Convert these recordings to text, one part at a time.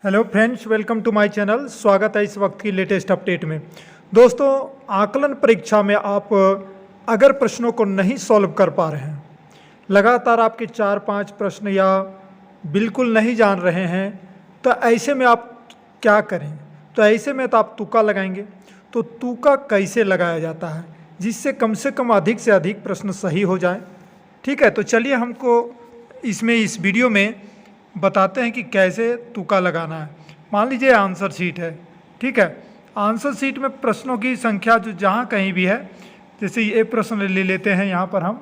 Hello friends, welcome to my channel. स्वागत है इस वक्त की लेटेस्ट अपडेट में। दोस्तों, आकलन परीक्षा में आप अगर प्रश्नों को नहीं सॉल्व कर पा रहे हैं, लगातार आपके 4-5 प्रश्न या बिल्कुल नहीं जान रहे हैं, तो ऐसे में आप क्या करें? तो ऐसे में तो आप तुक्का लगाएंगे। तो तुक्का कैसे लगाया जाता है जिससे कम से कम अधिक से अधिक प्रश्न सही हो जाए? ठीक है, तो चलिए हमको इस वीडियो में बताते हैं कि कैसे तुक्का लगाना है। मान लीजिए आंसर शीट है, ठीक है। आंसर शीट में प्रश्नों की संख्या जो जहाँ कहीं भी है, जैसे ये प्रश्न ले लेते हैं, यहाँ पर हम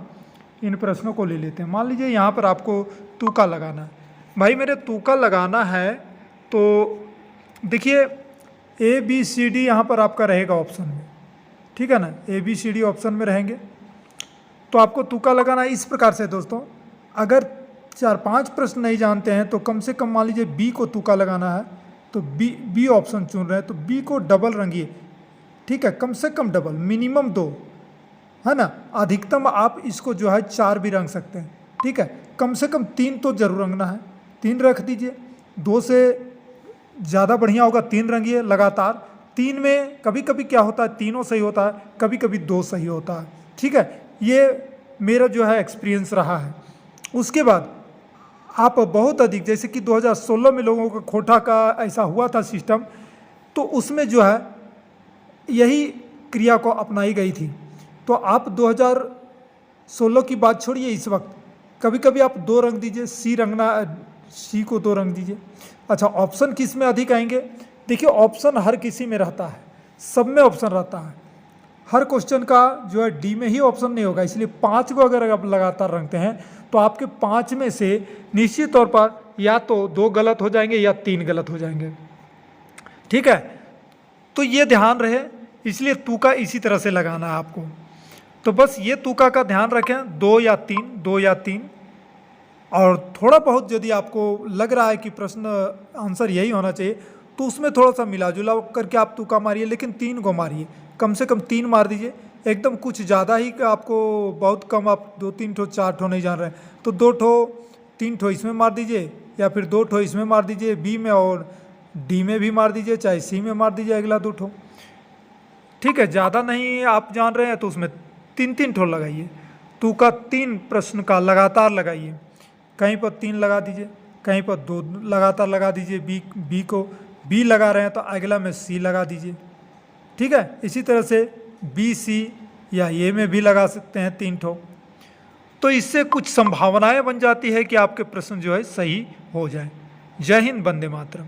इन प्रश्नों को ले लेते हैं। मान लीजिए यहाँ पर आपको तुक्का लगाना है। भाई मेरे तुक्का लगाना है तो देखिए ABCD यहाँ पर आपका रहेगा ऑप्शन में, ठीक है ना। ABCD ऑप्शन में रहेंगे तो आपको तुक्का लगाना इस प्रकार से। दोस्तों, अगर 4-5 प्रश्न नहीं जानते हैं तो कम से कम मान लीजिए B को तुक्का लगाना है, तो बी ऑप्शन चुन रहे हैं तो B को डबल रंगिए, ठीक है। कम से कम डबल, मिनिमम 2, है ना। अधिकतम आप इसको जो है 4 भी रंग सकते हैं, ठीक है। कम से कम 3 तो जरूर रंगना है, 3 रख दीजिए। 2 से ज़्यादा बढ़िया होगा 3 रंगिए लगातार। 3 में कभी कभी क्या होता है, तीनों सही होता है, कभी कभी 2 सही होता है, ठीक है। ये मेरा जो है एक्सपीरियंस रहा है। उसके बाद आप बहुत अधिक, जैसे कि 2016 में लोगों का खोटा का ऐसा हुआ था सिस्टम, तो उसमें जो है यही क्रिया को अपनाई गई थी। तो आप 2016 की बात छोड़िए, इस वक्त कभी कभी आप 2 रंग दीजिए, सी को 2 रंग दीजिए। अच्छा, ऑप्शन किस में अधिक आएंगे? देखिए, ऑप्शन हर किसी में रहता है, सब में ऑप्शन रहता है। हर क्वेश्चन का जो है डी में ही ऑप्शन नहीं होगा, इसलिए 5 को अगर आप लगातार रखते हैं तो आपके 5 में से निश्चित तौर पर या तो 2 गलत हो जाएंगे या 3 गलत हो जाएंगे, ठीक है। तो ये ध्यान रहे, इसलिए तुक्का इसी तरह से लगाना है आपको। तो बस ये तुक्का का ध्यान रखें, 2 या 3। और थोड़ा बहुत यदि आपको लग रहा है कि प्रश्न आंसर यही होना चाहिए तो उसमें थोड़ा सा मिला जुला करके आप तुक्का मारिए, लेकिन 3 को मारिए, कम से कम 3 मार दीजिए। एकदम कुछ ज़्यादा ही आपको बहुत कम, आप 2-3 ठो 4 ठो नहीं जान रहे हैं तो 2 ठो 3 ठो इसमें मार दीजिए, या फिर 2 ठो इसमें मार दीजिए, बी में, और डी में भी मार दीजिए, चाहे सी में मार दीजिए अगला 2 ठो, ठीक है। ज़्यादा नहीं आप जान रहे हैं तो उसमें 3-3 ठो लगाइए। तुक्का 3 प्रश्न का लगातार लगाइए, कहीं पर 3 लगा दीजिए, कहीं पर 2 लगातार लगा दीजिए। बी को बी लगा रहे हैं तो अगला में सी लगा दीजिए, ठीक है। इसी तरह से BC या ए में भी लगा सकते हैं 3 ठो। तो इससे कुछ संभावनाएं बन जाती है कि आपके प्रश्न जो है सही हो जाए। जय हिंद, वंदे मातरम।